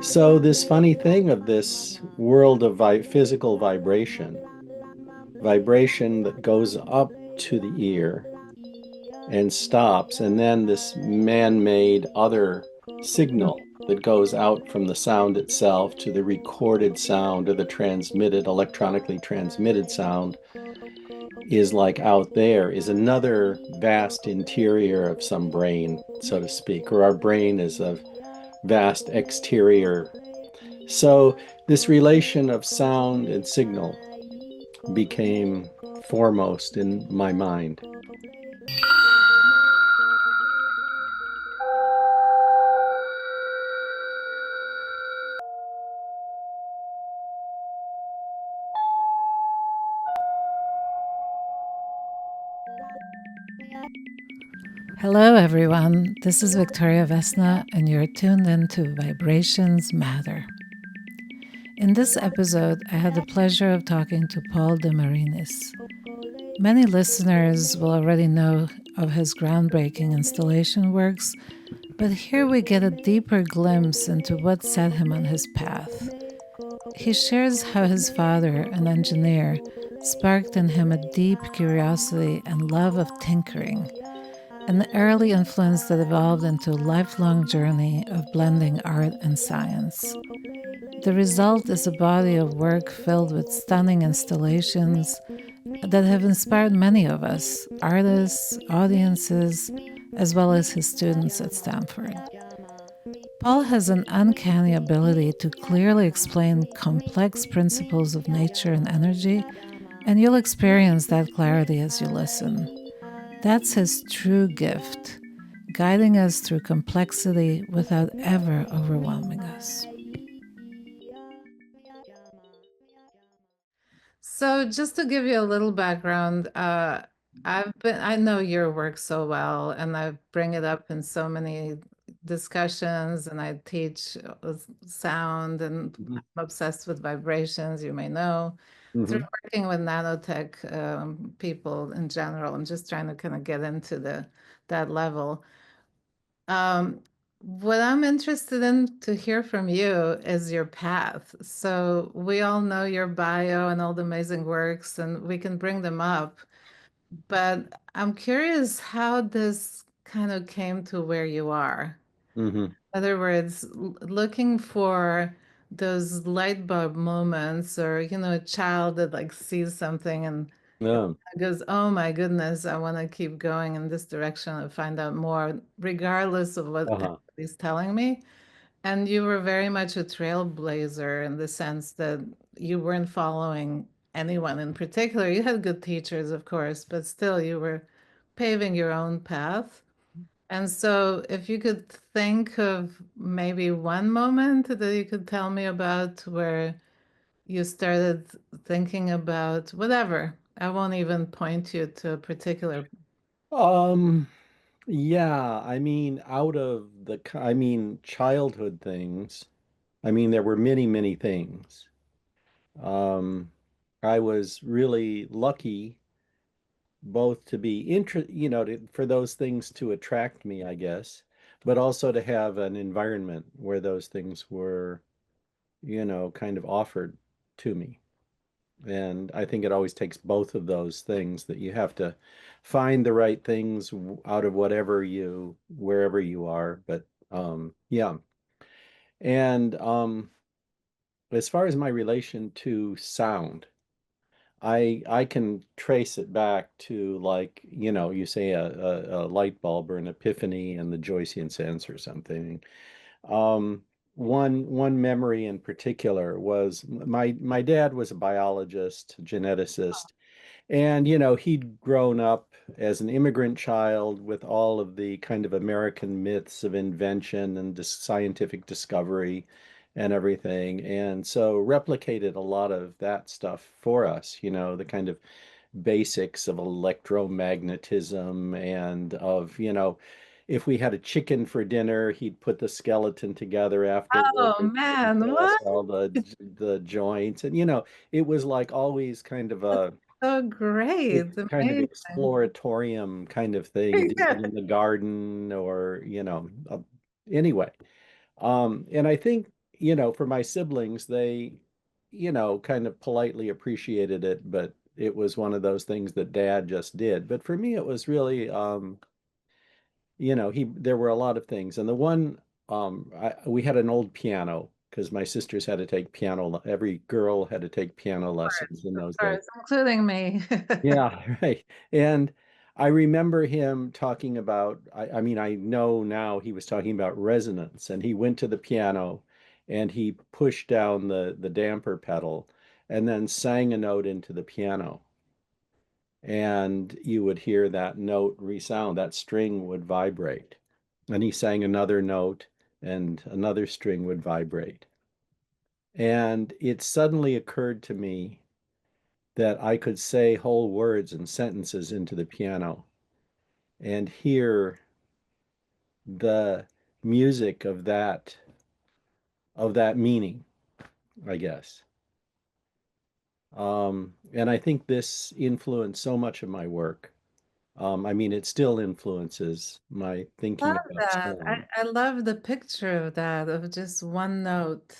So this funny thing of this world of physical vibration that goes up to the ear and stops, and then this man-made other signal that goes out from the sound itself to the recorded sound or the transmitted, electronically transmitted sound is like out there, is another vast interior of some brain, so to speak, or our brain is a vast exterior. So this relation of sound and signal became foremost in my mind. Hello, everyone. This is Victoria Vesna, and you're tuned into Vibrations Matter. In this episode, I had the pleasure of talking to Paul DeMarinis. Many listeners will already know of his groundbreaking installation works, but here we get a deeper glimpse into what set him on his path. He shares how his father, an engineer, sparked in him a deep curiosity and love of tinkering, an early influence that evolved into a lifelong journey of blending art and science. The result is a body of work filled with stunning installations that have inspired many of us, artists, audiences, as well as his students at Stanford. Paul has an uncanny ability to clearly explain complex principles of nature and energy, and you'll experience that clarity as you listen. That's his true gift, guiding us through complexity without ever overwhelming us. So, just to give you a little background, I know your work so well, and I bring it up in so many discussions, and I teach sound, and Mhm. I'm obsessed with vibrations, you may know, through Mhm. working with nanotech people in general. I'm just trying to kind of get into that level. Um, what I'm interested in to hear from you is your path. So we all know your bio and all the amazing works, and we can bring them up. But I'm curious how this kind of came to where you are. Mhm. In other words, looking for those light bulb moments, or a child that like sees something and Yeah. goes, "Oh my goodness, I want to keep going in this direction and find out more, regardless of what Uh-huh. everybody's telling me." And you were very much a trailblazer in the sense that you weren't following anyone in particular. You had good teachers, of course, but still you were paving your own path. And so, if you could think of maybe one moment that you could tell me about where you started thinking about whatever. I won't even point you to a particular. Um, yeah, out of childhood things, there were many, many things. Um, I was really lucky both to be for those things to attract me, I guess, but also to have an environment where those things were, kind of offered to me. And I think it always takes both of those things that you have to find the right things out of wherever you are. But yeah. And as far as my relation to sound, I can trace it back to, like, you say a light bulb or an epiphany and the Joycean sense or something. Um, one memory in particular was my dad was a biologist, geneticist, and he'd grown up as an immigrant child with all of the kind of American myths of invention and scientific discovery and everything. And so replicated a lot of that stuff for us, the kind of basics of electromagnetism and of, if we had a chicken for dinner, he'd put the skeleton together afterward Oh and man, show us what? all the joints. And it was like always kind of a So great, kind of amazing. exploratorium kind of thing, did it in the garden or, anyway. And I think for my siblings, they, kind of politely appreciated it, but it was one of those things that dad just did. But for me, it was really, there were a lot of things. And the one, we had an old piano because my sisters had to take piano, every girl had to take piano lessons in Of those days. course, including me. Yeah, right. And I remember him talking about, I mean, I know now he was talking about resonance, and he went to the piano and he pushed down the damper pedal and then sang a note into the piano. And you would hear that note resound, that string would vibrate. And he sang another note and another string would vibrate. And it suddenly occurred to me that I could say whole words and sentences into the piano and hear the music of that meaning, I guess. And I think this influenced so much of my work. I mean, it still influences my Love thinking about that. sound. I love the picture of that, of just one note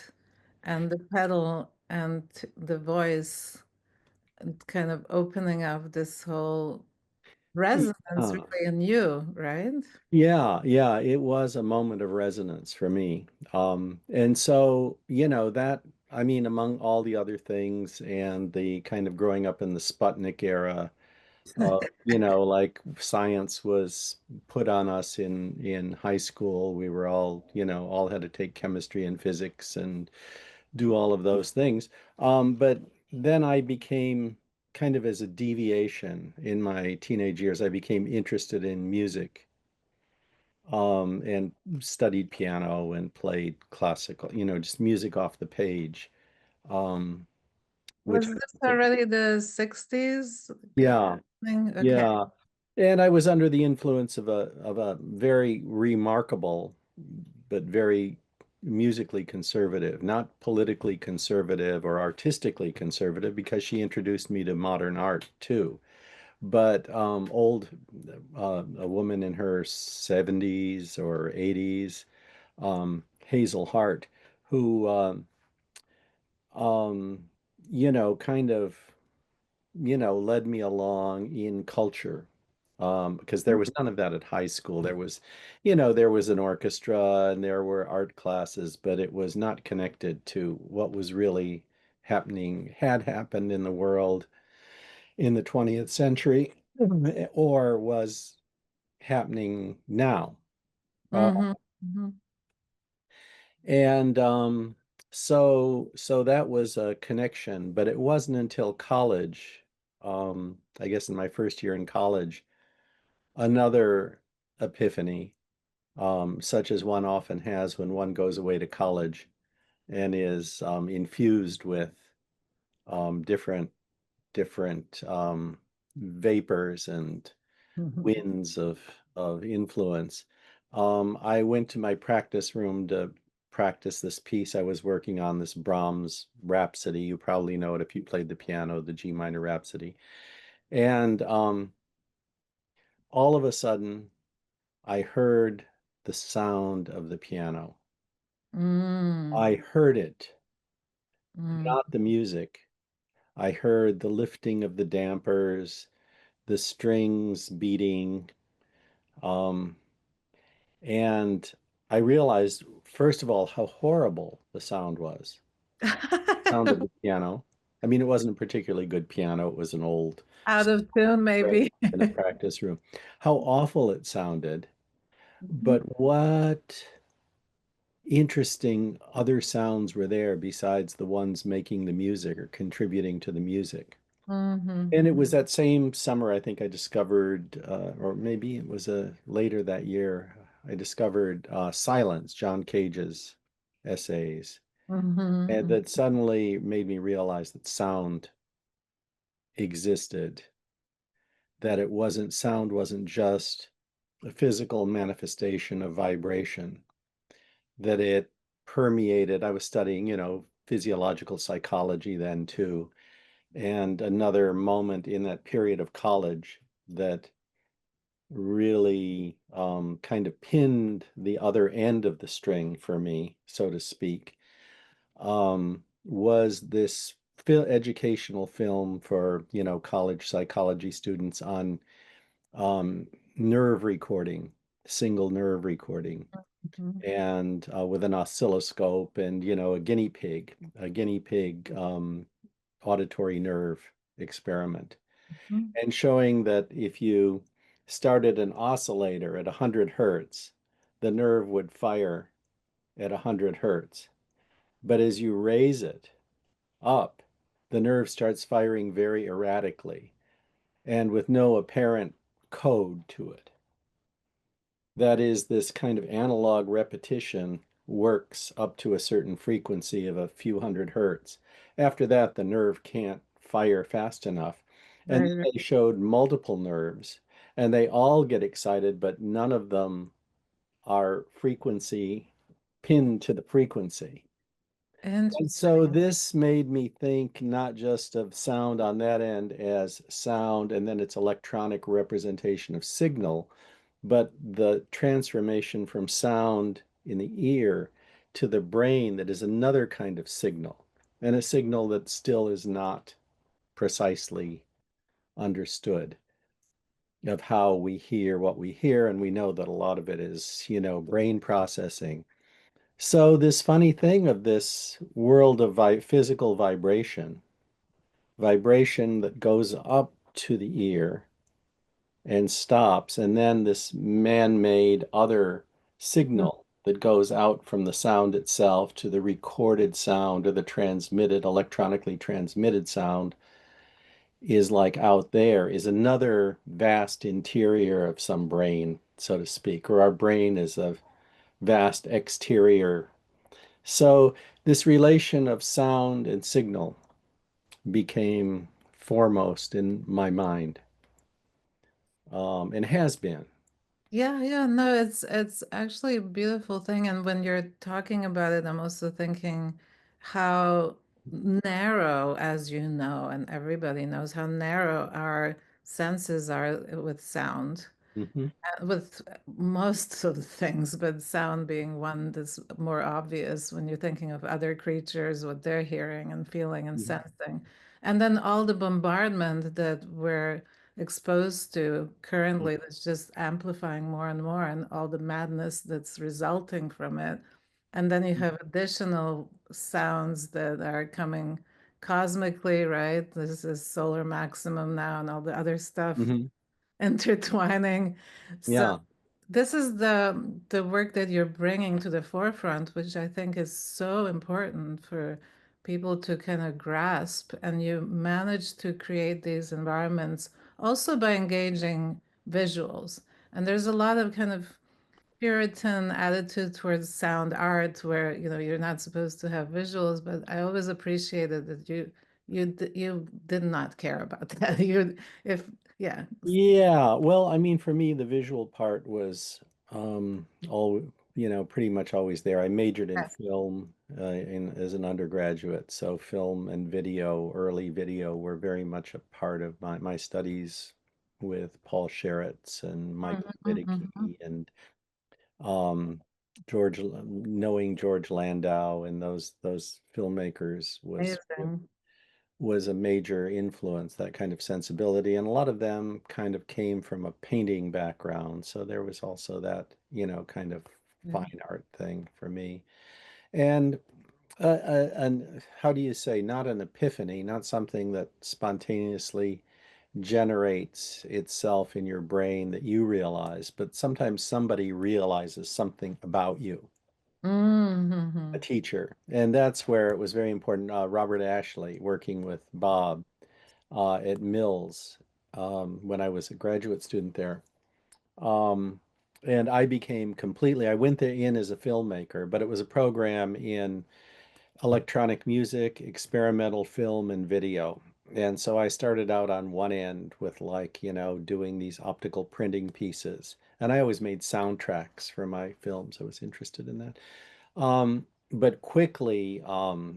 and the pedal and the voice and kind of opening up this whole resonance Yeah, really in you, right? yeah, yeah. It was a moment of resonance for me. And so, I mean, among all the other things and the kind of growing up in the Sputnik era, like science was put on us in high school. We were all had to take chemistry and physics and do all of those things. But then I became kind of as a deviation in my teenage years, I became interested in music, and studied piano and played classical, just music off the page, um, which Was this already the 60s yeah. thing? Okay. Yeah. And I was under the influence of a very remarkable, but very musically conservative, not politically conservative or artistically conservative, because she introduced me to modern art too. But a woman in her 70s or 80s, Hazel Hart, who, um, kind of led me along in culture. Because there was none of that at high school. There was an orchestra and there were art classes, but it was not connected to what was really had happened in the world in the 20th century or was happening now. Uh, Mm-hmm. Hmm. and so that was a connection, but it wasn't until college, I guess in my first year in college, another epiphany, such as one often has when one goes away to college and is infused with different vapors and winds of influence. I went to my practice room to practice this piece I was working on, this Brahms Rhapsody. You probably know it if you played the piano, the G minor Rhapsody. And all of a sudden, I heard the sound of the piano. Mm. I heard it, Mm. not the music. I heard the lifting of the dampers, the strings beating, um, and I realized, first of all, how horrible the sound was. Sound of the piano. I mean, it wasn't a particularly good piano. It was an old Out of tune, string maybe. in a practice room. How awful it sounded. Mhm. But what interesting other sounds were there besides the ones making the music or contributing to the music. Mhm. And it was that same summer, I think I discovered, or maybe it was later that year, I discovered Silence, John Cage's essays, and Mhm. that suddenly made me realize that sound existed, that sound wasn't just a physical manifestation of vibration, that it permeated. I was studying, physiological psychology then too. And another moment in that period of college that really kind of pinned the other end of the string for me, so to speak, was this educational film for, college psychology students on nerve recording, single nerve recording, Mhm. and with an oscilloscope and, a guinea pig auditory nerve experiment, Mhm. and showing that if you started an oscillator at 100 hertz, the nerve would fire at 100 hertz. But as you raise it up, the nerve starts firing very erratically and with no apparent code to it. That is, this kind of analog repetition works up to a certain frequency of a few hundred hertz. After that, the nerve can't fire fast enough. And Right, then right. they showed multiple nerves, and they all get excited, but none of them are frequency pinned to the frequency. And so Interesting. this made me think not just of sound on that end as sound and then its electronic representation of signal, but the transformation from sound in the ear to the brain that is another kind of signal, and a signal that still is not precisely understood of how we hear what we hear. And we know that a lot of it is, brain processing. So this funny thing of this world of physical vibration that goes up to the ear and stops, and then this man-made other Mhm. signal that goes out from the sound itself to the recorded sound or the transmitted, electronically transmitted sound is like out there is another vast interior of some brain, so to speak, or our brain is a vast exterior. So this relation of sound and signal became foremost in my mind, and has been. Yeah, yeah, no, it's actually a beautiful thing. And when you're talking about it, I'm also thinking how narrow, as you know, and everybody knows how narrow our senses are with sound. Hmm. With most of the things, but sound being one that's more obvious when you're thinking of other creatures, what they're hearing and feeling and Hmm. sensing. And then all the bombardment that we're exposed to currently that's just amplifying more and more, and all the madness that's resulting from it. And then you have additional sounds that are coming cosmically, right? This is solar maximum now and all the other stuff Hmm. intertwining. So Yeah. this is the work that you're bringing to the forefront, which I think is so important for people to kind of grasp. And you manage to create these environments also by engaging visuals. And there's a lot of kind of Puritan attitude towards sound art where, you're not supposed to have visuals, but I always appreciated that you did not care about that. You if yeah. Yeah. Well, I mean, for me, the visual part was all, pretty much always there. I majored in film as an undergraduate, so film and video, early video, were very much a part of my studies with Paul Sherritt's and Michael Mhm, mhm. Witteke and um, knowing George Landau and those filmmakers Amazing. was a major influence, that kind of sensibility. And a lot of them kind of came from a painting background. So there was also that, kind of Yeah. fine art thing for me. And how do you say, not an epiphany, not something that spontaneously generates itself in your brain that you realize, but sometimes somebody realizes something about you, a Mhm. teacher. And that's where it was very important. Robert Ashley, working with Bob at Mills when I was a graduate student there. Um, and I became completely, I went there in as a filmmaker, but it was a program in electronic music, experimental film, and video. And so I started out on one end with, like, doing these optical printing pieces. And I always made soundtracks for my films. I was interested in that. But quickly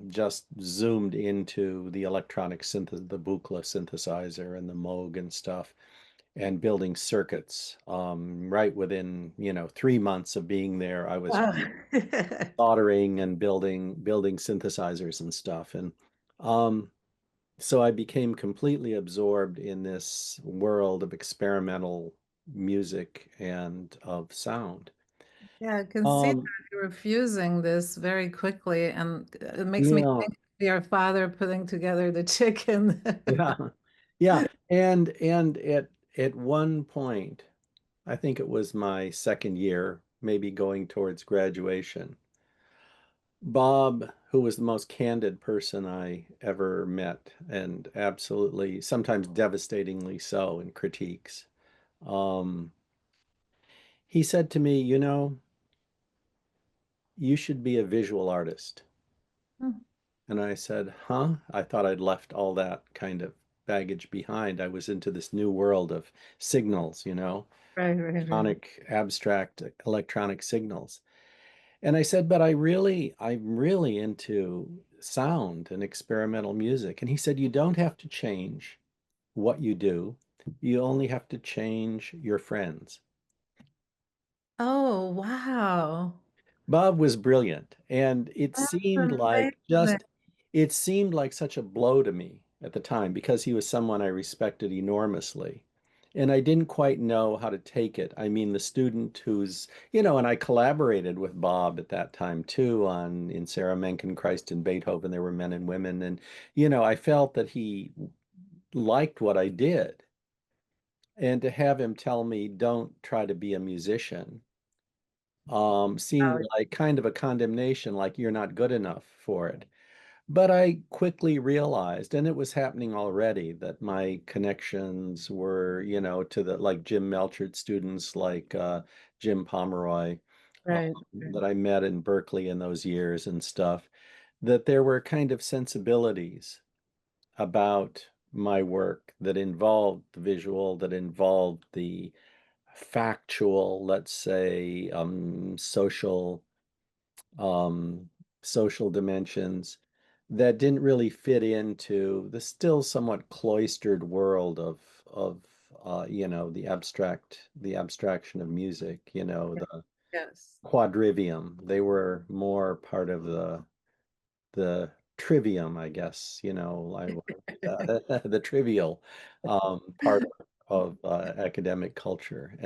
just zoomed into the electronic synthesis, the Buchla synthesizer and the Moog and stuff. and building circuits. Right within, 3 months of being there, I was Wow. soldering and building synthesizers and stuff. And um, so I became completely absorbed in this world of experimental music and of sound. Yeah, I can see that Um, you're fusing this very quickly, and it makes me yeah, think of your father putting together the chicken. yeah, yeah. And at one point, I think it was my second year, maybe going towards graduation. Bob, who was the most candid person I ever met, and absolutely, sometimes devastatingly so in critiques, um, he said to me, you should be a visual artist. And I said, huh? I thought I'd left all that kind of baggage behind. I was into this new world of signals, Right, right, right. sonic, abstract electronic signals. And I said, but I'm really into sound and experimental music. And he said, you don't have to change what you do. You only have to change your friends. Oh, wow. Bob was brilliant, and That's amazing. it seemed like such a blow to me at the time because he was someone I respected enormously. And I didn't quite know how to take it. I mean, the student and I collaborated with Bob at that time too on in Sarah Mencken, Christ and Beethoven, there were men and women. And, I felt that he liked what I did. And to have him tell me, don't try to be a musician seemed Wow. like kind of a condemnation, like you're not good enough for it. But I quickly realized, and it was happening already, that my connections were, to the like Jim Melchert students, like Jim Pomeroy, Right, right, that I met in Berkeley in those years and stuff, that there were kind of sensibilities about my work that involved the visual, that involved the factual, let's say, um, social dimensions that didn't really fit into the still somewhat cloistered world of the abstraction of music, right. the Yes. quadrivium. They were more part of the trivium, I guess, the trivial part of academic culture.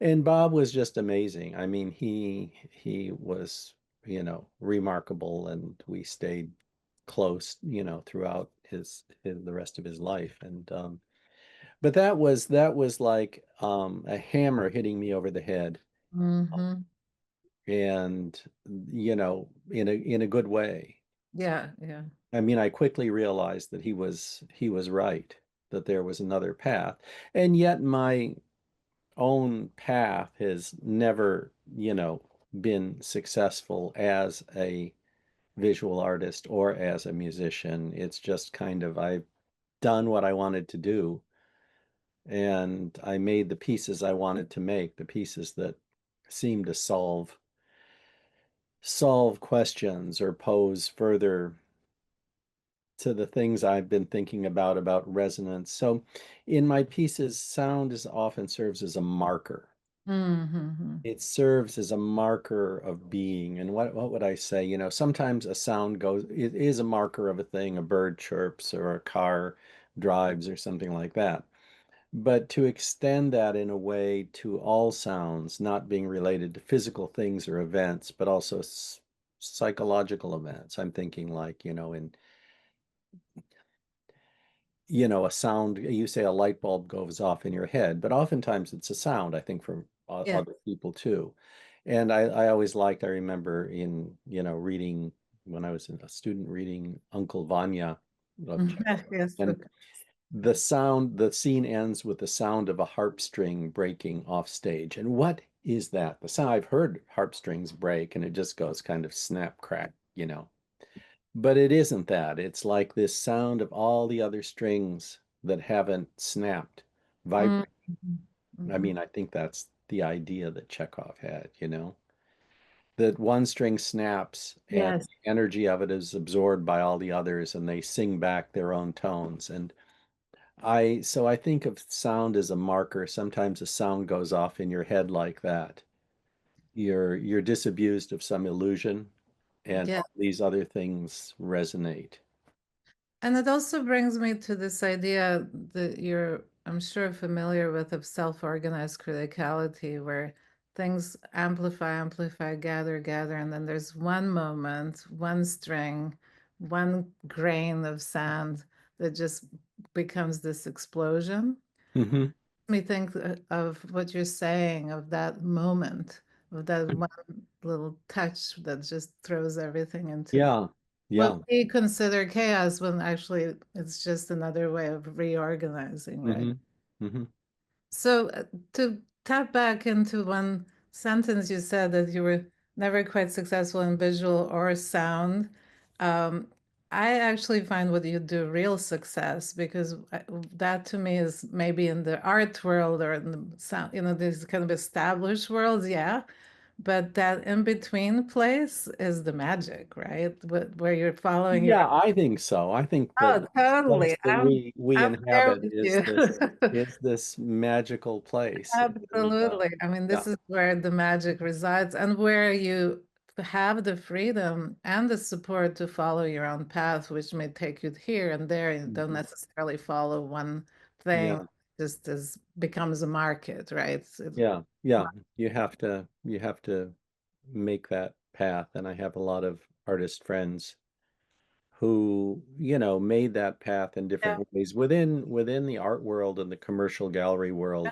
And Bob was just amazing. I mean, he was, remarkable, and we stayed close, throughout the rest of his life. And but that was like a hammer hitting me over the head, Hmm. and in a good way. Yeah, yeah. I mean, I quickly realized that he was right, that there was another path, and yet my own path has never, been successful as a visual artist or as a musician. It's just kind of I've done what I wanted to do, and I made the pieces I wanted to make, the pieces that seem to solve questions or pose further to the things I've been thinking about resonance. So in my pieces, sound is often serves as a marker. Hmm. It serves as a marker of being. And what would I say? Sometimes a sound it is a marker of a thing, a bird chirps or a car drives or something like that. But to extend that in a way to all sounds, not being related to physical things or events, but also psychological events. I'm thinking like, a sound, you say a light bulb goes off in your head, but oftentimes it's a sound, I think, from Yeah. other people too. And I always liked, I remember reading when I was a student reading Uncle Vanya of Chekhov. Yes. And the scene ends with the sound of a harp string breaking off stage. And what is that? The sound I've heard harp strings break and it just goes kind of snap, crack. But it isn't that. It's like this sound of all the other strings that haven't snapped, Hmm. vibrate. I Hmm. mean, I think that's the idea that Chekhov had, that one string snaps and Yes. the energy of it is absorbed by all the others and they sing back their own tones. And I think of sound as a marker. Sometimes a sound goes off in your head like that. You're disabused of some illusion, and Yeah. all these other things resonate. And it also brings me to this idea that you're, I'm sure, familiar with of self-organized criticality, where things amplify, gather, and then there's one moment, one string, one grain of sand that just becomes this explosion. Hmm. Me think of what you're saying, of that moment, of that one little touch that just throws everything into Yeah, what yeah. we consider chaos when actually it's just another way of reorganizing, right? Hmm. Hmm. So to tap back into one sentence, you said that you were never quite successful in visual or sound. Um, I actually find what you do real success, because that to me is maybe in the art world or in the sound, these kind of established worlds, yeah. But that in between place is the magic, right? Where you're following your. Yeah, I think so. I think that Oh, this place totally. that we I'm there inhabit with you. is this magical place. And Absolutely. I mean, yeah. this is where the magic resides, and where you have the freedom and the support to follow your own path, which may take you here and there, and don't Mhm. necessarily follow one thing, Yeah. just as becomes a market, right? Yeah. Yeah. You have to make that path. And I have a lot of artist friends who, made that path in Yeah, different ways within the art world and the commercial gallery world,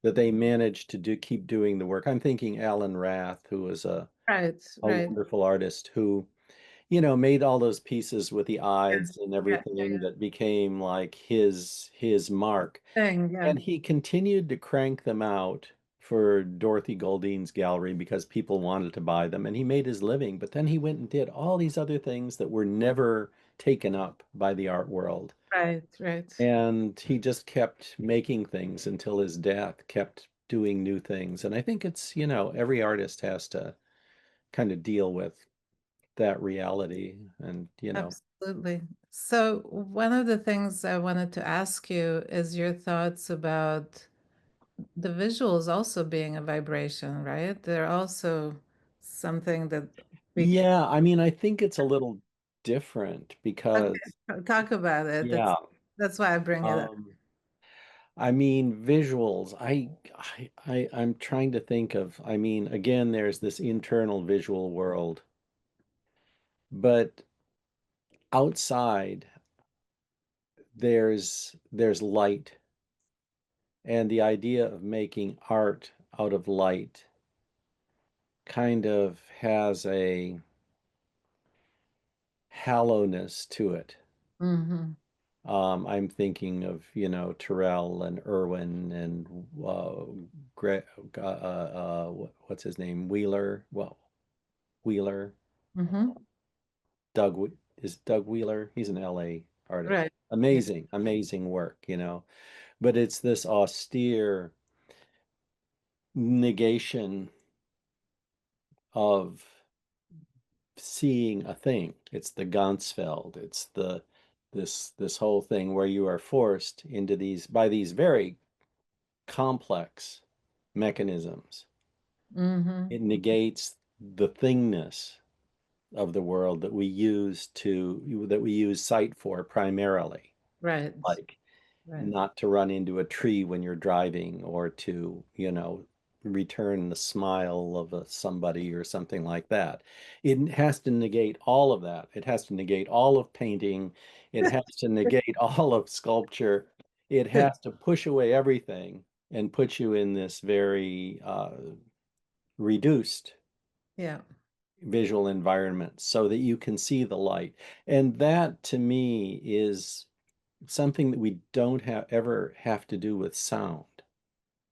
that they managed to keep doing the work. I'm thinking Alan Rath, who was right, a right. wonderful artist who, made all those pieces with the Yeah, eyes and yeah, everything yeah. that became like his mark. Thing, yeah, And he continued to crank them out for Dorothy Golding's gallery because people wanted to buy them, and he made his living. But then he went and did all these other things that were never taken up by the art world. right, right. And he just kept making things until his death, kept doing new things. And I think it's, every artist has to kind of deal with that reality. And, Absolutely. So, one of the things I wanted to ask you is your thoughts about the visuals also being a vibration, right? They're also something that we can yeah, I mean, I think it's a little different because, talk about it. yeah, That's why I bring it up. um, I mean, visuals. I'm trying to think of, I mean, again, there's this internal visual world, but outside there's light, and the idea of making art out of light kind of has a hallowness to it. Hmm. I'm thinking of, Terrell and Irwin and Gre what's his name? Wheeler. Well, Wheeler. Hmm. Doug is Doug Wheeler. He's an LA artist. Right. Yeah. Amazing, amazing work. But it's this austere negation of seeing a thing. It's the Ganzfeld. It's this whole thing where you are forced into these by these very complex mechanisms. Hmm. It negates the thingness of the world that we use sight for primarily, Right. like Right. not to run into a tree when you're driving, or to, return the smile of somebody or something like that. It has to negate all of that. It has to negate all of painting. It has to negate all of sculpture. It has to push away everything and put you in this very reduced Yeah. visual environment so that you can see the light. And that to me is something that we don't ever have to do with sound.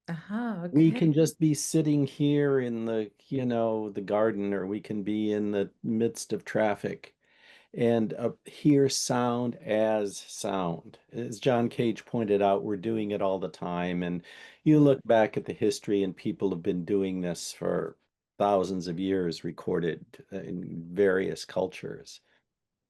Uh-huh. We Okay. can just be sitting here in the garden, or we can be in the midst of traffic and hear sound as sound. As John Cage pointed out, we're doing it all the time. And you look back at the history, and people have been doing this for thousands of years, recorded in various cultures.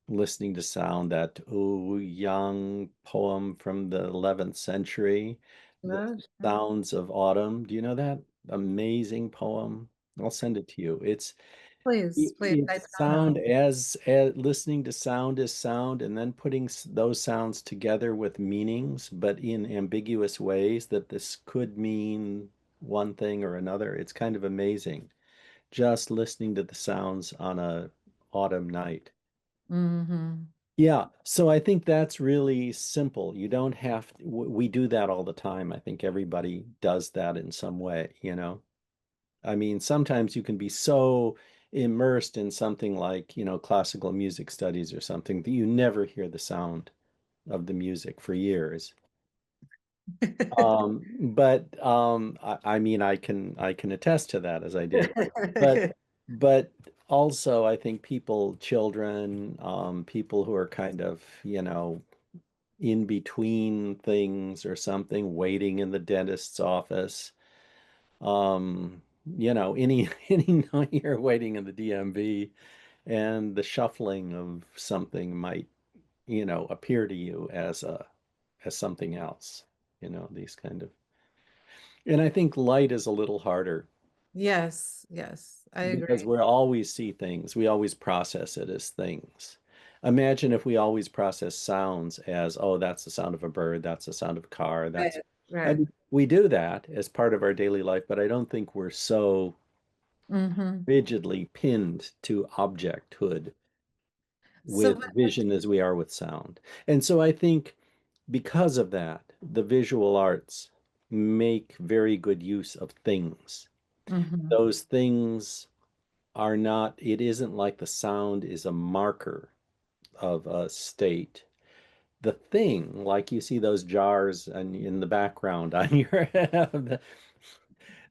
listening to sound, that young poem from the 11th century, The Gosh, yeah. Sounds of Autumn. Do you know that amazing poem? I'll send it to you. Please, please. I It's don't know. sound as listening to sound as sound, and then putting those sounds together with meanings, but in ambiguous ways that this could mean one thing or another. It's kind of amazing just listening to the sounds on a autumn night. Hmm. Yeah, so I think that's really simple. You don't have to, we do that all the time. I think everybody does that in some way, you know? I mean, sometimes you can be so immersed in something like, classical music studies or something that you never hear the sound of the music for years. But I mean, I can attest to that as I did. But but also I think children, people who are kind of, in between things or something, waiting in the dentist's office. Any night you're waiting in the DMV and the shuffling of something might, appear to you as something else, these kind of. And I think light is a little harder Yes, yes, I because agree. we always see things, we always process it as things. Imagine if we always process sounds as, oh, that's the sound of a bird, that's the sound of a car, Right, I right. mean, we do that as part of our daily life, but I don't think we're so Hmm. rigidly pinned to objecthood So, with vision as we are with sound. And so I think because of that, the visual arts make very good use of things. mhm, Those things are not, it isn't like the sound is a marker of a state. The thing, like you see those jars and in the background on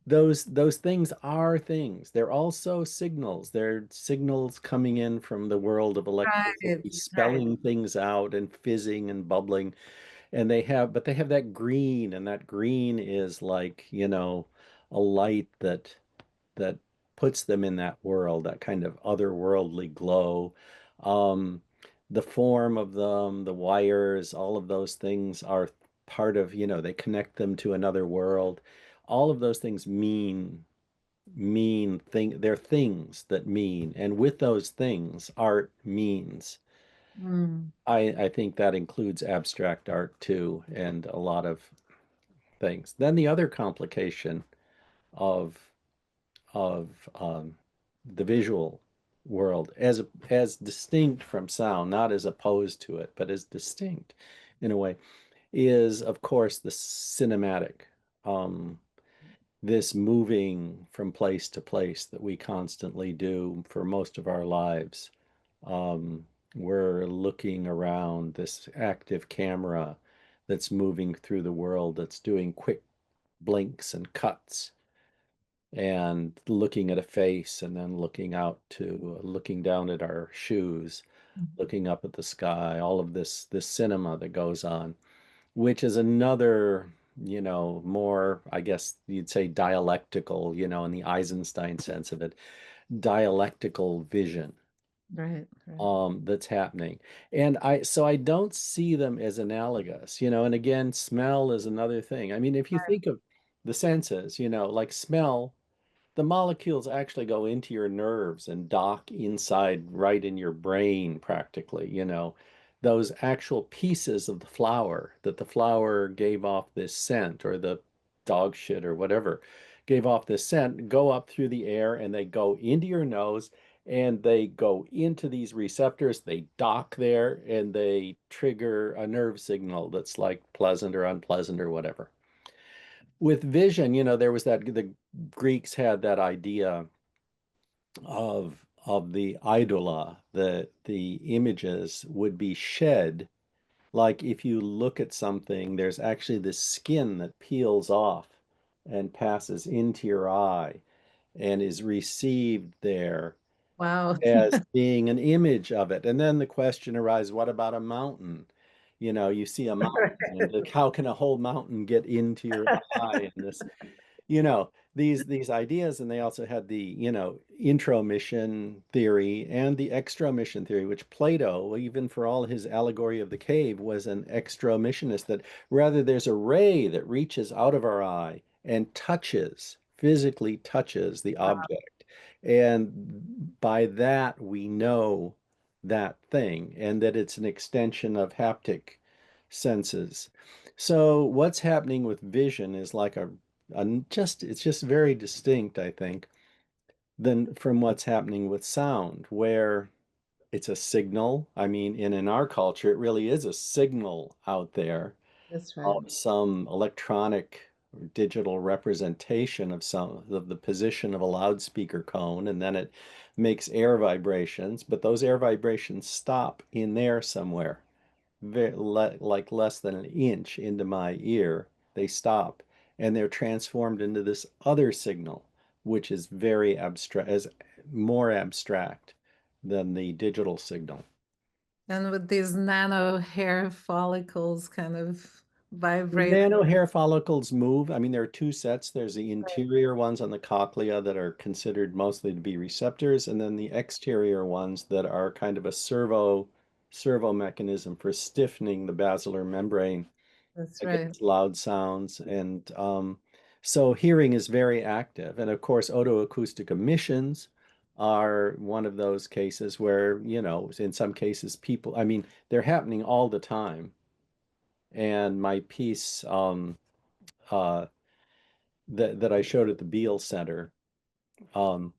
those things are things. They're also signals. They're signals coming in from the world of right, electricity, right. spelling things out and fizzing and bubbling. But they have that green, and that green is like, a light that puts them in that world, that kind of otherworldly glow. Um, the form of them, the wires, all of those things are part of, they connect them to another world. All of those things they're things that mean, and with those things, art means. Mm, I think that includes abstract art too, and a lot of things. Then the other complication of the visual world as distinct from sound, not as opposed to it, but as distinct in a way, is of course the cinematic. Um, this moving from place to place that we constantly do for most of our lives. Um, we're looking around this active camera that's moving through the world, that's doing quick blinks and cuts and looking at a face and then looking down at our shoes, looking up at the sky, all of this cinema that goes on, which is another, more, I guess you'd say dialectical, in the Eisenstein sense of it, dialectical vision right, right, that's happening. And I don't see them as analogous, and again, smell is another thing. I mean, if you think of the senses, like smell, the molecules actually go into your nerves and dock inside right in your brain practically, those actual pieces of the flower that the flower gave off this scent, or the dog shit or whatever gave off this scent, go up through the air and they go into your nose and they go into these receptors, they dock there and they trigger a nerve signal that's like pleasant or unpleasant or whatever. With vision, there was that the Greeks had that idea of the idola, that the images would be shed. Like if you look at something, there's actually this skin that peels off and passes into your eye and is received there wow. as being an image of it. And then the question arises, what about a mountain? You see a mountain, and like, how can a whole mountain get into your eye? And this, these ideas, and they also had the, intromission theory and the extromission theory, which Plato, even for all his allegory of the cave, was an extromissionist, that rather there's a ray that reaches out of our eye and physically touches the object. And by that we know that thing, and that it's an extension of haptic senses. So what's happening with vision is like it's just very distinct, I think, than from what's happening with sound, where it's a signal. I mean, in our culture, it really is a signal out there That's right. of some electronic or digital representation of some of the position of a loudspeaker cone, and then it makes air vibrations, but those air vibrations stop in there somewhere, like less than an inch into my ear. They stop, and they're transformed into this other signal, which is very abstract, as more abstract than the digital signal. And with these nano hair follicles kind of vibrating. Nano hair follicles move. I mean, there are two sets. There's the interior ones on the cochlea that are considered mostly to be receptors, and then the exterior ones that are kind of a servo mechanism for stiffening the basilar membrane That's right. against loud sounds. And so hearing is very active. And of course, otoacoustic emissions are one of those cases where, in some cases, people, I mean, they're happening all the time. And my piece uh, that I showed at the Beale Center, um,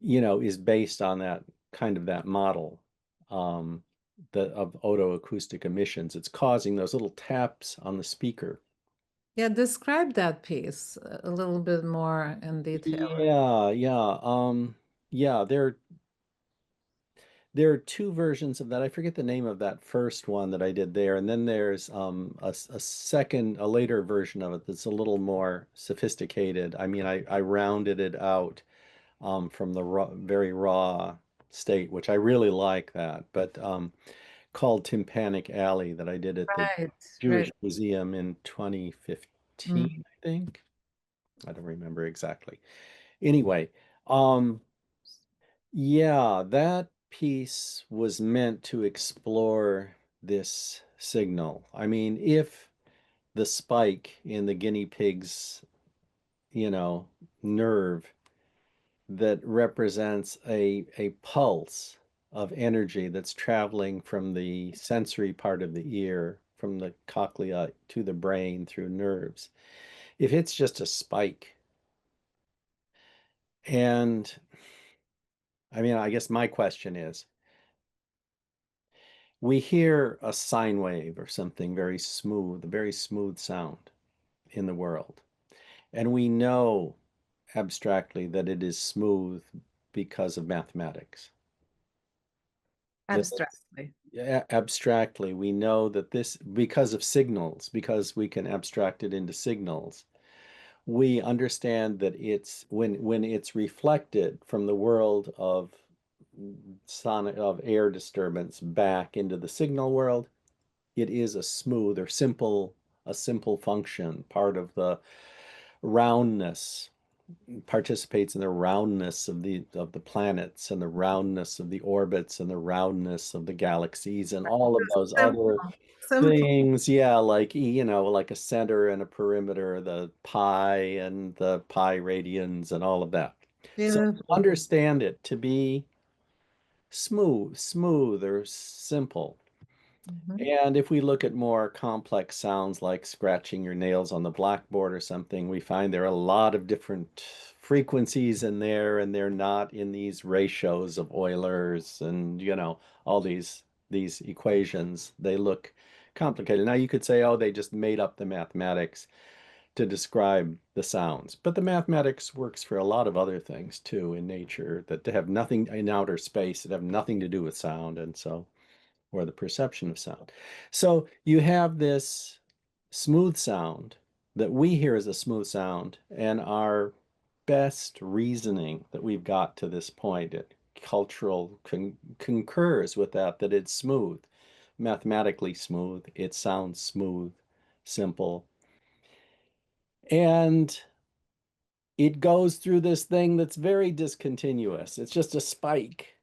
is based on that kind of that model um, of otoacoustic emissions. It's causing those little taps on the speaker. Yeah, describe that piece a little bit more in detail. Yeah, yeah. Yeah, there are two versions of that. I forget the name of that first one that I did there, and then there's a second, a later version of it that's a little more sophisticated. I mean, I rounded it out from the very raw state, which I really like that, but called Tympanic Alley, that I did at the Right, Jewish right. Museum in 2015, Mm. I think. I don't remember exactly. Anyway, um, yeah, that piece was meant to explore this signal. I mean, if the spike in the guinea pig's, you know, nerve that represents a pulse of energy that's traveling from the sensory part of the ear, from the cochlea to the brain through nerves. If it's just a spike, and I mean, I guess my question is, we hear a sine wave or something very smooth, a very smooth sound in the world, and we know abstractly that it is smooth because of mathematics. That Abstractly. abstractly, we know that this, because of signals, because we can abstract it into signals, we understand that it's when it's reflected from the world of sonic of air disturbance back into the signal world, it is a simple function, part of the roundness, participates in the roundness of the planets and the roundness of the orbits and the roundness of the galaxies and all of those other Simple. Simple. things. Yeah, like, like a center and a perimeter, the pi and the pi radians and all of that. So Beautiful. understand it to be smooth or simple. Mhm. And if we look at more complex sounds like scratching your nails on the blackboard or something, we find there are a lot of different frequencies in there, and they're not in these ratios of Euler's and, all these equations. They look complicated. Now you could say, oh, they just made up the mathematics to describe the sounds. But the mathematics works for a lot of other things too in nature that have nothing in outer space, that have nothing to do with sound. And so or the perception of sound. So you have this smooth sound that we hear as a smooth sound, and our best reasoning that we've got to this point, cultural concurs with that it's smooth, mathematically smooth. It sounds smooth, simple. And it goes through this thing that's very discontinuous. It's just a spike.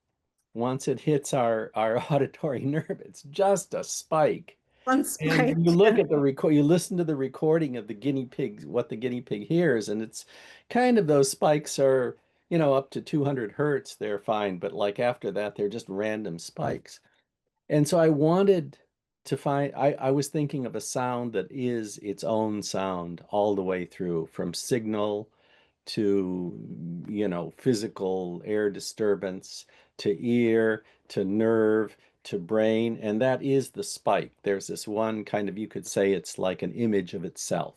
Once it hits our auditory nerve, it's just a spike. One And spike. you look at the record, you listen to the recording of the guinea pig, what the guinea pig hears, and it's kind of those spikes are, up to 200 hertz, they're fine, but like after that, they're just random spikes. And so I wanted to find, I was thinking of a sound that is its own sound all the way through, from signal to, physical air disturbance, to ear, to nerve, to brain. And that is the spike. There's this one kind of, you could say it's like an image of itself.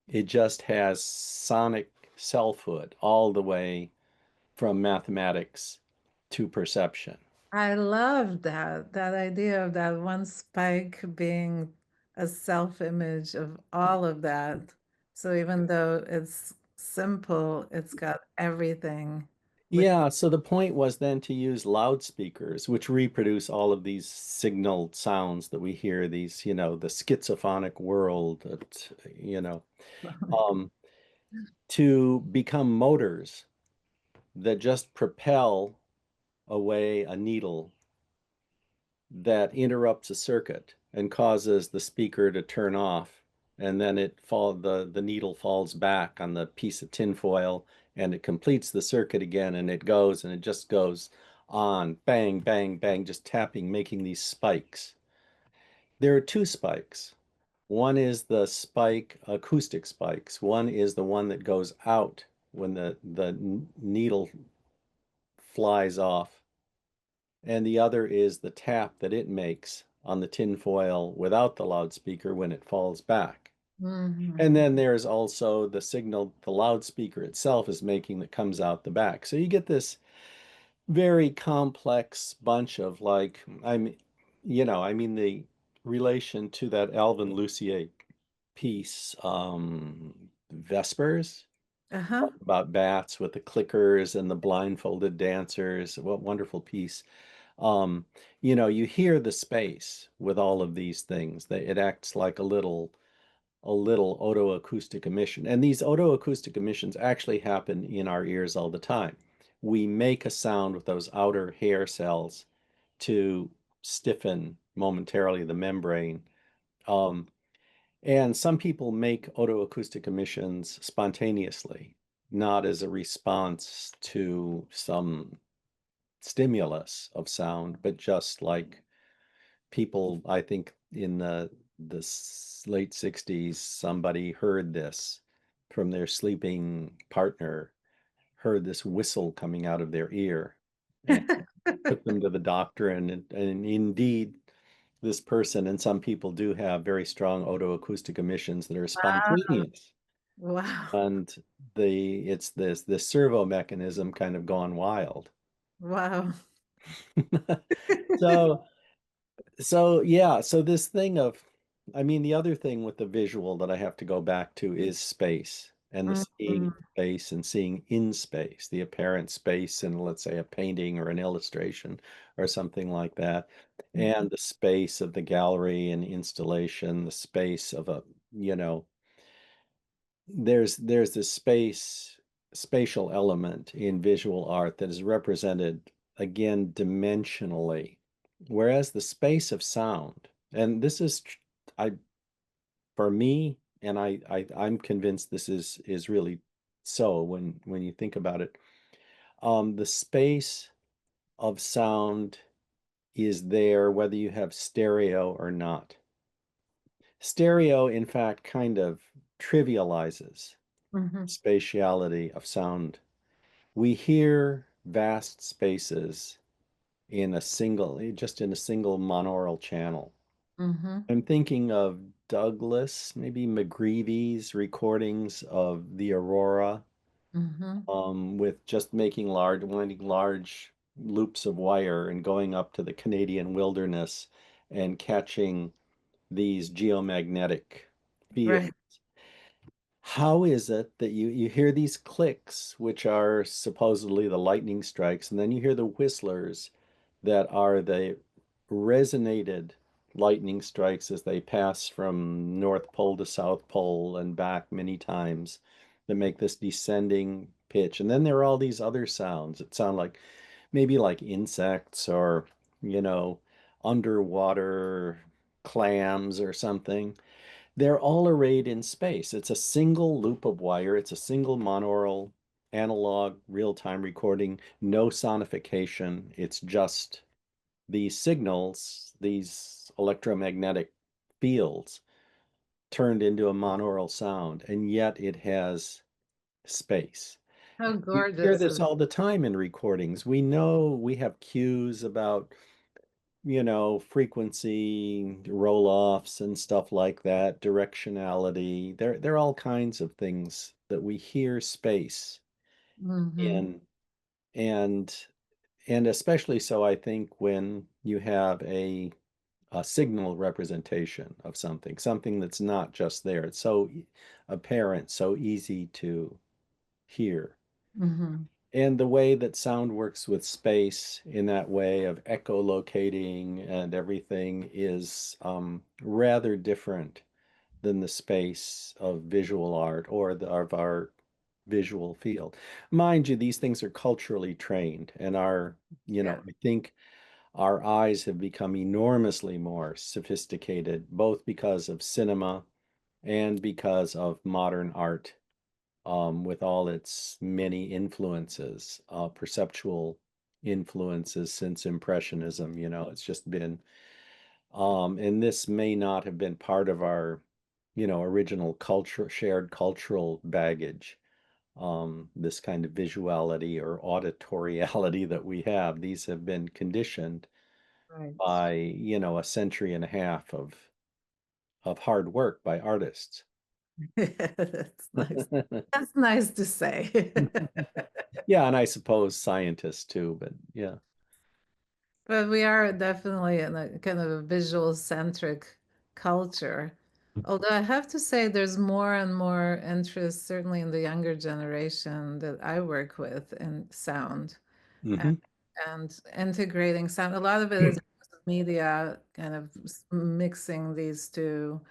It just has sonic selfhood all the way from mathematics to perception. I love that idea of that one spike being a self-image of all of that. So even though it's simple, it's got everything with. Yeah, so the point was then to use loudspeakers, which reproduce all of these signaled sounds that we hear, these, the schizophonic world that, um, to become motors that just propel away a needle that interrupts a circuit and causes the speaker to turn off. And then the needle falls back on the piece of tinfoil and it completes the circuit again and it goes and it just goes on, bang, bang, bang, just tapping, making these spikes. There are two spikes. One is the spike, acoustic spikes. One is the one that goes out when the needle flies off, and the other is the tap that it makes on the tinfoil without the loudspeaker when it falls back. And Mhm. then there's also the signal the loudspeaker itself is making that comes out the back. So you get this very complex bunch of like, the relation to that Alvin Lucier piece, Vespers, Uh-huh. about bats with the clickers and the blindfolded dancers. What wonderful piece. Um, you hear the space with all of these things. It acts like a little otoacoustic emission. And these otoacoustic emissions actually happen in our ears all the time. We make a sound with those outer hair cells to stiffen momentarily the membrane. Um, and some people make otoacoustic emissions spontaneously, not as a response to some stimulus of sound, but just like people, I think in the late 60s, somebody heard this from their sleeping partner, heard this whistle coming out of their ear, and took them to the doctor. And indeed, this person and some people do have very strong otoacoustic emissions that are Wow. spontaneous. Wow. And it's this servo mechanism kind of gone wild. Wow. So so this thing of, the other thing with the visual that I have to go back to is space and the seeing Mhm. space and seeing in space, the apparent space in, let's say, a painting or an illustration or something like that, and the space of the gallery and installation, the space of you know, there's this spatial element in visual art that is represented again dimensionally, whereas the space of sound, and this is I for me, and I'm convinced this is really so when you think about it, the space of sound is there whether you have stereo or not. Stereo, in fact, kind of trivializes Mhm. spatiality of sound. We hear vast spaces just in a single monaural channel. Mhm. I'm thinking of Douglas, maybe McGreevy's recordings of the aurora, Mhm. with just winding large loops of wire and going up to the Canadian wilderness and catching these geomagnetic fields. Right. How is it that you hear these clicks, which are supposedly the lightning strikes, and then you hear the whistlers that are the resonated lightning strikes as they pass from North Pole to South Pole and back many times, that make this descending pitch. And then there are all these other sounds that sound like maybe like insects or, you know, underwater clams or something. They're all arrayed in space. It's a single loop of wire. It's a single monaural analog real-time recording, no sonification. It's just these signals, these electromagnetic fields turned into a monaural sound, and yet it has space. How You hear gorgeous this is all the time in recordings. We know we have cues about, you know, frequency, roll-offs and stuff like that, directionality. There are all kinds of things that we hear space hmm in, and and especially so I think when you have a signal representation of something, something that's not just there. It's so apparent, so easy to hear. hmm And the way that sound works with space in that way of echolocating and everything is rather different than the space of visual art or of our visual field. Mind you, these things are culturally trained, and Yeah. I think our eyes have become enormously more sophisticated, both because of cinema and because of modern art, with all its many influences, perceptual influences since Impressionism. You know, it's just been, and this may not have been part of our, original culture, shared cultural baggage. This kind of visuality or auditoriality that we have, these have been conditioned Right. by, a century and a half of hard work by artists. That's nice. That's nice to say. Yeah, and I suppose scientists too, but yeah. But we are definitely in a kind of a visual centric culture. Although I have to say, there's more and more interest, certainly in the younger generation that I work with, in sound and, Hmm. and integrating sound. A lot of it is media, kind of mixing these two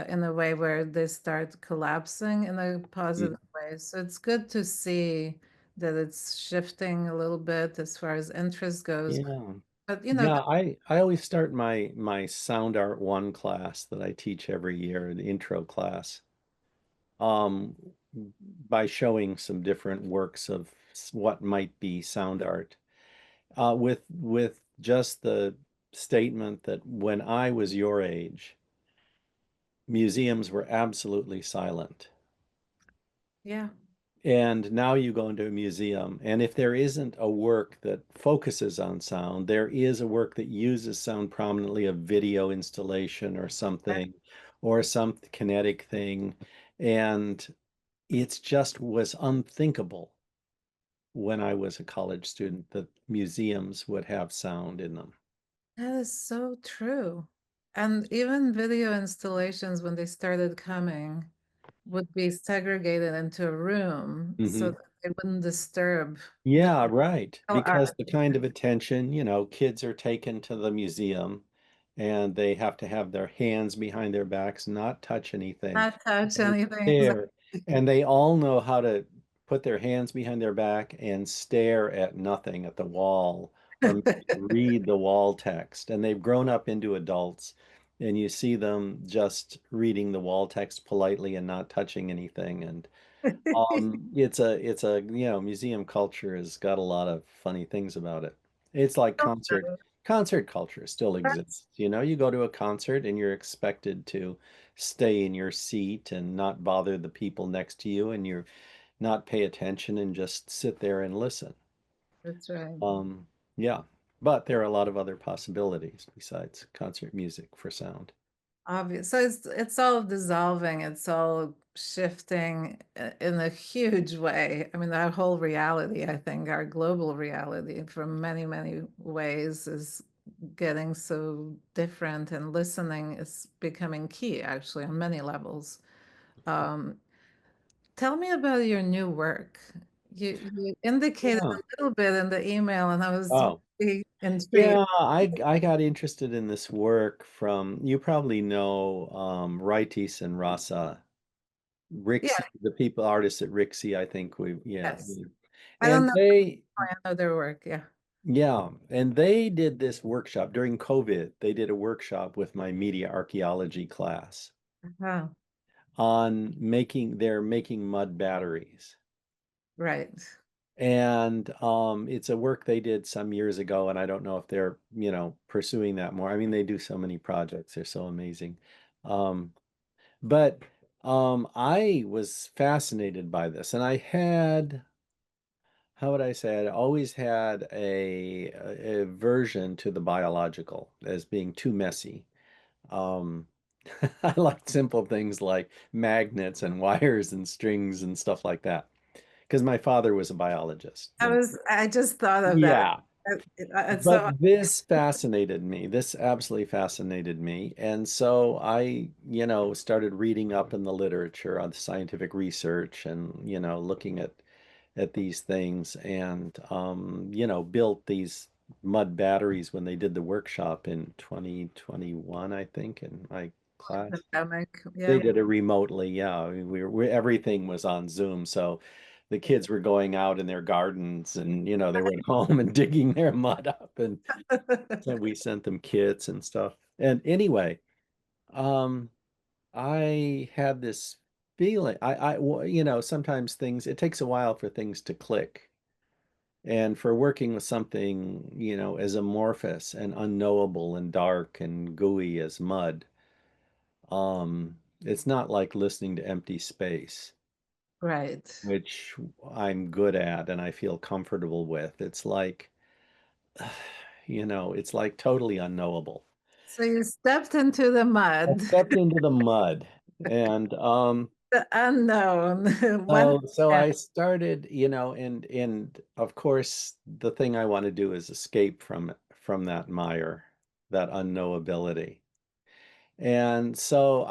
in a way where they start collapsing in a positive way. So it's good to see that it's shifting a little bit as far as interest goes. Yeah. But Yeah, I always start my Sound Art 1 class that I teach every year, the intro class, um, by showing some different works of what might be sound art, with just the statement that when I was your age, museums were absolutely silent. yeah, And now you go into a museum, and if there isn't a work that focuses on sound, there is a work that uses sound prominently, a video installation or something, or some kinetic thing. And it's just was unthinkable when I was a college student that museums would have sound in them. that is so true. And even video installations, when they started coming, would be segregated into a room so Hmm. that they wouldn't disturb the Yeah, right. real Because art. the kind of attention, kids are taken to the museum and they have to have their hands behind their backs, not touch anything. Not touch They anything. stare, and they all know how to put their hands behind their back and stare at nothing, at the wall, or maybe read the wall text. And they've grown up into adults, and you see them just reading the wall text politely and not touching anything. And it's a museum culture has got a lot of funny things about it. It's like concert culture still exists. You go to a concert and you're expected to stay in your seat and not bother the people next to you, and you're not pay attention and just sit there and listen. That's right. Yeah, but there are a lot of other possibilities besides concert music for sound. Obvious. So it's all dissolving, it's all shifting in a huge way. I mean, our whole reality, I think, our global reality from many, many ways is getting so different, and listening is becoming key, actually, on many levels. Um, Tell me about your new work. You indicated Yeah. a little bit in the email, and I was Oh. really intrigued. Yeah, I got interested in this work from, you probably know, Ritis and Rasa. Yeah. Rixie, the people artists at Rixie, I think Yes. I don't and know. they I know their work. Yeah. yeah, and they did this workshop during COVID. They did a workshop with my media archaeology class Oh, on they're making mud batteries. right. And it's a work they did some years ago, and I don't know if they're, pursuing that more. I mean, they do so many projects, they're so amazing. Um, but I was fascinated by this, and how would I say, I always had a aversion to the biological as being too messy. Um, I liked simple things like magnets and wires and strings and stuff like that, because my father was a biologist. I just thought of that. Yeah. So But this fascinated me. This absolutely fascinated me. And so I, started reading up in the literature on scientific research and, looking at these things and built these mud batteries when they did the workshop in 2021, I think, in my class. pandemic. They Yeah. did it remotely, yeah. I mean, everything was on Zoom, so the kids were going out in their gardens, and they were at home and digging their mud up, and so we sent them kits and stuff. And anyway, um, I had this feeling. Sometimes it takes a while for things to click, and for working with something, as amorphous and unknowable and dark and gooey as mud. It's not like listening to empty space, Right. which I'm good at and I feel comfortable with. It's like, it's like totally unknowable. So you stepped into the I mud, stepped into the mud and the unknown. One, so yeah, I started, and of course the thing I want to do is escape from that mire, that unknowability. And so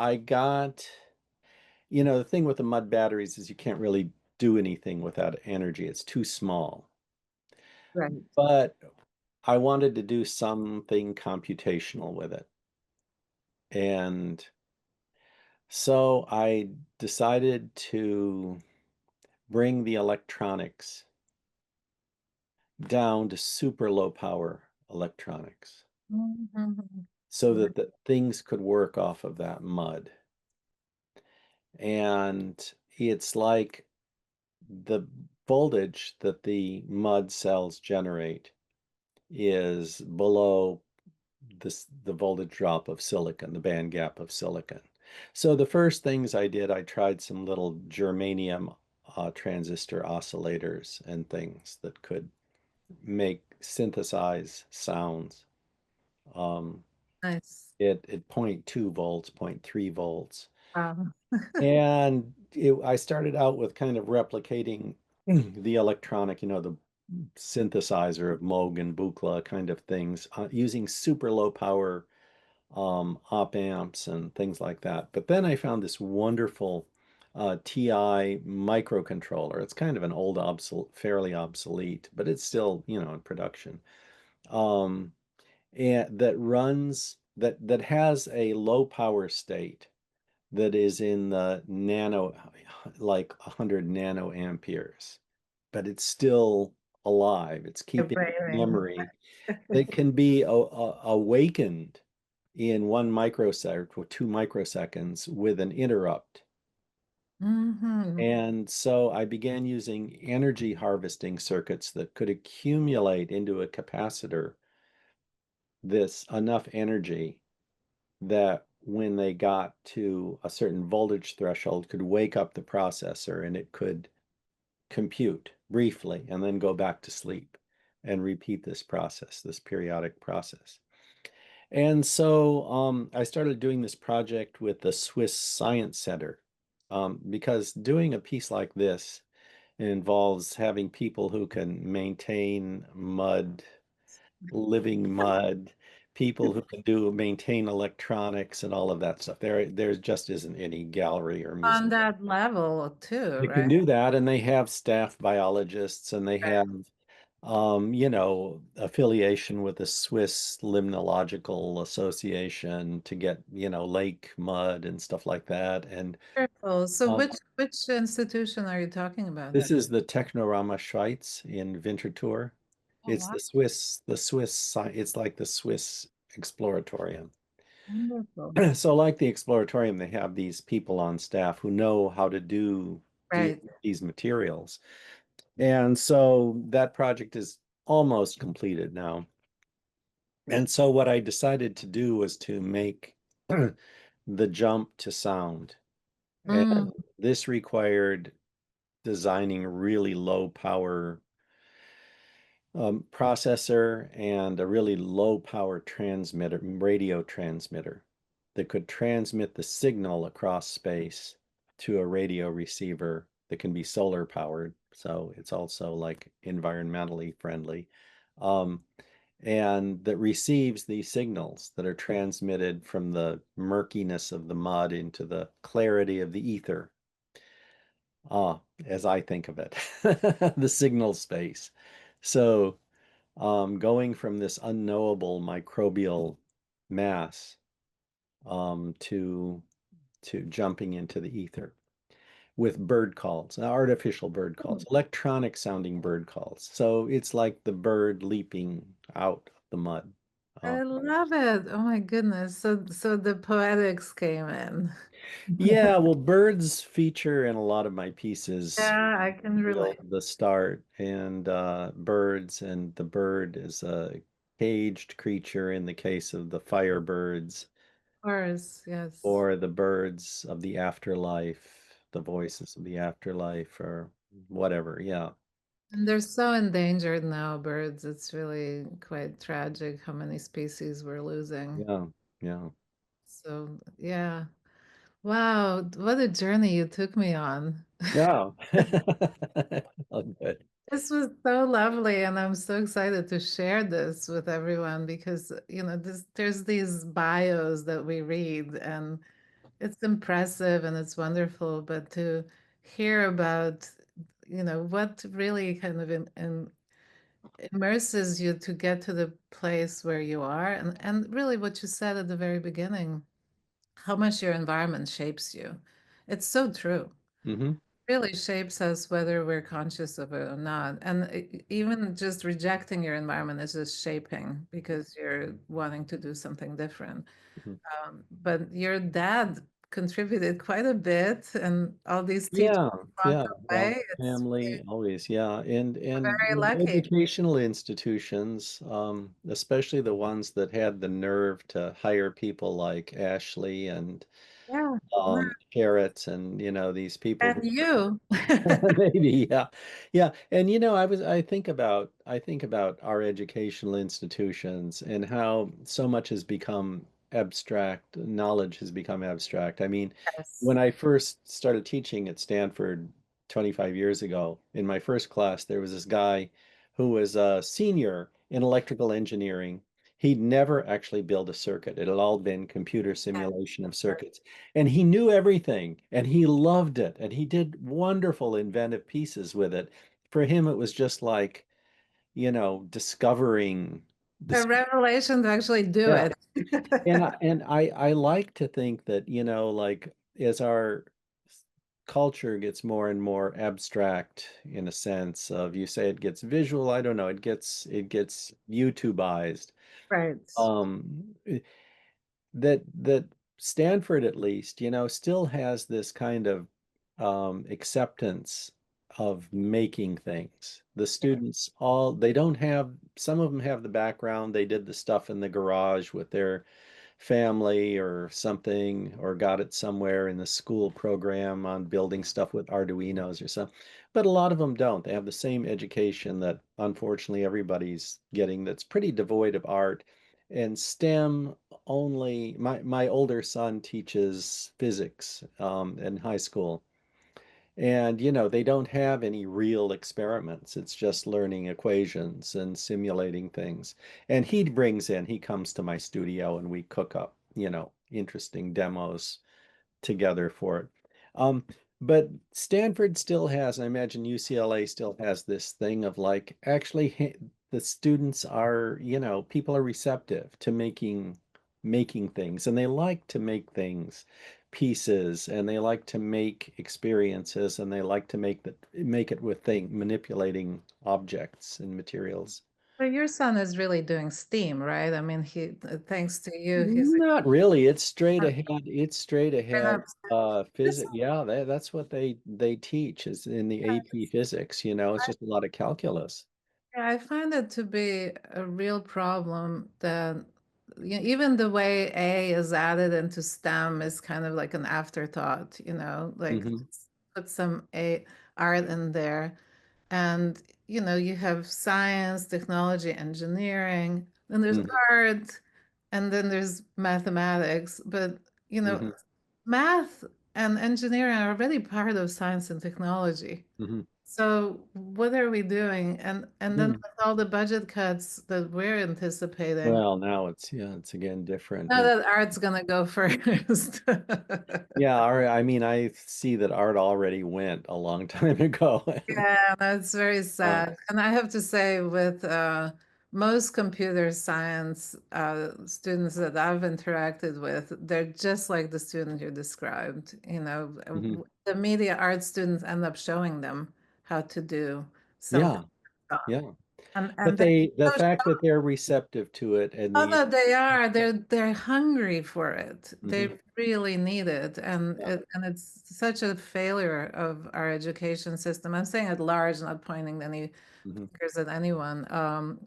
the thing with the mud batteries is you can't really do anything without energy. It's too small. right. But I wanted to do something computational with it. And so I decided to bring the electronics down to super low power electronics Mhm. so that the things could work off of that mud. And it's like the voltage that the mud cells generate is below the voltage drop of silicon, the band gap of silicon. So the first things I did, I tried some little germanium transistor oscillators and things that could synthesize sounds. Um, Nice. at 0.2 volts, 0.3 volts. Wow. And I started out with kind of replicating the electronic, the synthesizer of Moog and Buchla kind of things, using super low power op amps and things like that. But then I found this wonderful TI microcontroller. It's kind of an old, fairly obsolete, but it's still, in production. Um, and that has a low power state that is in the like 100 nanoamperes, but it's still alive. It's keeping Vibrating. memory that can be awakened in 1 microsecond or 2 microseconds with an interrupt. Hmm. And so I began using energy harvesting circuits that could accumulate into a capacitor this enough energy that when they got to a certain voltage threshold could wake up the processor and it could compute briefly and then go back to sleep and repeat this process, this periodic process. And so I started doing this project with the Swiss Science Center because doing a piece like this involves having people who can maintain mud, living mud, people who can maintain electronics and all of that stuff. There just isn't any gallery or museum On that level too, that can right? do that, and they have staff biologists and they have affiliation with the Swiss Limnological Association to get, lake mud and stuff like that. And Wonderful. So um, which institution are you talking about? this is the Technorama Schweiz in Winterthur. Oh, It's wow. it's like the Swiss Exploratorium. Wonderful. So like the Exploratorium, they have these people on staff who know how to deal Right. with these materials. And so that project is almost completed now. And so what I decided to do was to make the jump to sound. And Mm, this required designing really low power processor and a really low power transmitter, radio transmitter that could transmit the signal across space to a radio receiver that can be solar powered. So it's also like environmentally friendly. Um, and that receives these signals that are transmitted from the murkiness of the mud into the clarity of the ether. As I think of it, the signal space. So going from this unknowable microbial mass to jumping into the ether with bird calls, artificial bird calls, electronic sounding bird calls. So it's like the bird leaping out of the mud. Uh, I love it. Oh my goodness. So the poetics came in. yeah, well, birds feature in a lot of my pieces. Yeah, I can Real relate. the start and birds, and the bird is a caged creature in the case of the firebirds, Of course, yes. or the birds of the afterlife, the voices of the afterlife, or whatever. Yeah, And they're so endangered now, birds. It's really quite tragic how many species we're losing. yeah, yeah, So, yeah. Wow, what a journey you took me on. yeah. Oh, good. This was so lovely, and I'm so excited to share this with everyone because, there's these bios that we read, and it's impressive and it's wonderful, but to hear about, what really kind of immerses you to get to the place where you are, and really what you said at the very beginning, how much your environment shapes you. It's so true. Hmm. Really shapes us whether we're conscious of it or not. And even just rejecting your environment is just shaping because you're wanting to do something different. Hmm. But your dad contributed quite a bit, and all these teachers Yeah, along yeah. the Well, way. It's family always, yeah, and very lucky. educational institutions, especially the ones that had the nerve to hire people like Ashley and Yeah. Carrots, and these people And who you. maybe, yeah, yeah. And I think about our educational institutions and how so much has become abstract. Knowledge has become abstract. I mean, Yes. when I first started teaching at Stanford 25 years ago, in my first class, there was this guy who was a senior in electrical engineering. He'd never actually built a circuit. It had all been computer simulation of circuits. And he knew everything and he loved it. And he did wonderful inventive pieces with it. For him, it was just like, discovering A this. revelation to actually do Yeah. it. And I like to think that, like as our culture gets more and more abstract in a sense of, you say it gets visual, I don't know, it gets YouTubeized. Right. Um, that Stanford at least, still has this kind of acceptance of making things. The students they don't have, some of them have the background, they did the stuff in the garage with their family or something, or got it somewhere in the school program on building stuff with Arduinos or something. But a lot of them don't. They have the same education that unfortunately everybody's getting, that's pretty devoid of art. And STEM only, my older son teaches physics in high school. And, they don't have any real experiments. It's just learning equations and simulating things. And he comes to my studio and we cook up, interesting demos together for it. Um, But Stanford still has, and I imagine UCLA still has this thing of like, actually, the students are, people are receptive to making things, and they like to make things, pieces, and they like to make experiences, and they like to make it with manipulating objects and materials. But your son is really doing STEAM, right? I mean, thanks to you, he's Not really. It's straight a ahead. It's straight ahead. this, Physics. Yeah, that's what they teach is in the AP physics. It's just a lot of calculus. yeah, I find it to be a real problem that even the way A is added into STEM is kind of like an afterthought, like Hmm. put some A art in there. And you have science, technology, engineering, then there's Hmm. art, and then there's mathematics. But Hmm. math and engineering are already part of science and technology. Hmm. So what are we doing? And then Hmm. with all the budget cuts that we're anticipating, Well, now it's again different. now that art's gonna go first. Yeah, I mean, I see that art already went a long time ago. Yeah, that's very Uh, sad. And I have to say, with most computer science students that I've interacted with, they're just like the student you described. mhm. The media art students end up showing them how to do something. Yeah, yeah. But And they're the so fact that they're receptive to it and oh, the no, they are. They're hungry for it. hmm They really need it, and yeah. it's such a failure of our education system. I'm saying at large, not pointing any Hmm. fingers at anyone.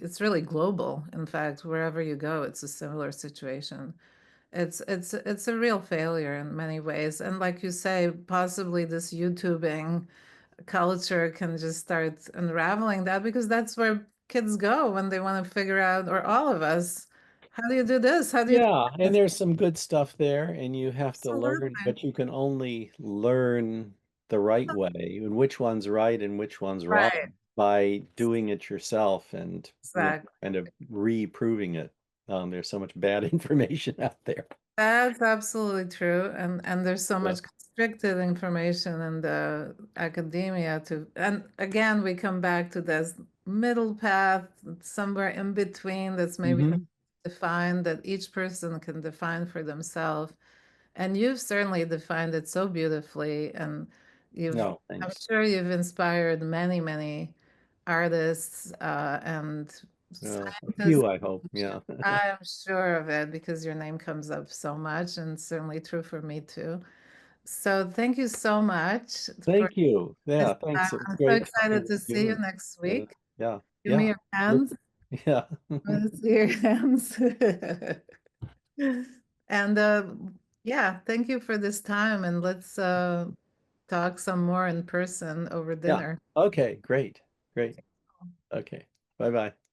It's really global. In fact, wherever you go, it's a similar situation. It's a real failure in many ways, and like you say, possibly this YouTubing culture can just start unraveling that because that's where kids go when they want to figure out, or all of us, how do you do this? How do you do Yeah, and this? there's some good stuff there, and you have to learn, Absolutely. but you can only learn the right way, and which one's right and which one's Right. wrong by doing it yourself and, Exactly. kind of reproving it. There's so much bad information out there. That's absolutely true. And there's so Yeah. much constricted information in the academia and again, we come back to this middle path, somewhere in between that's maybe Hmm. defined, that each person can define for themselves. And you've certainly defined it so beautifully. And No, I'm thanks. sure you've inspired many, many artists and Well, a scientists. few, I hope. Yeah. I'm sure of it because your name comes up so much, and certainly true for me too. So thank you so much for Thank you. this Yeah, time. thanks. It was I'm so great talking excited with to see you. you next And week. yeah, Give me yeah. your hands. Look, yeah. Let's see your hands. And yeah, thank you for this time. And let's talk some more in person over Yeah. dinner. Okay, great. Great. Okay. Bye-bye.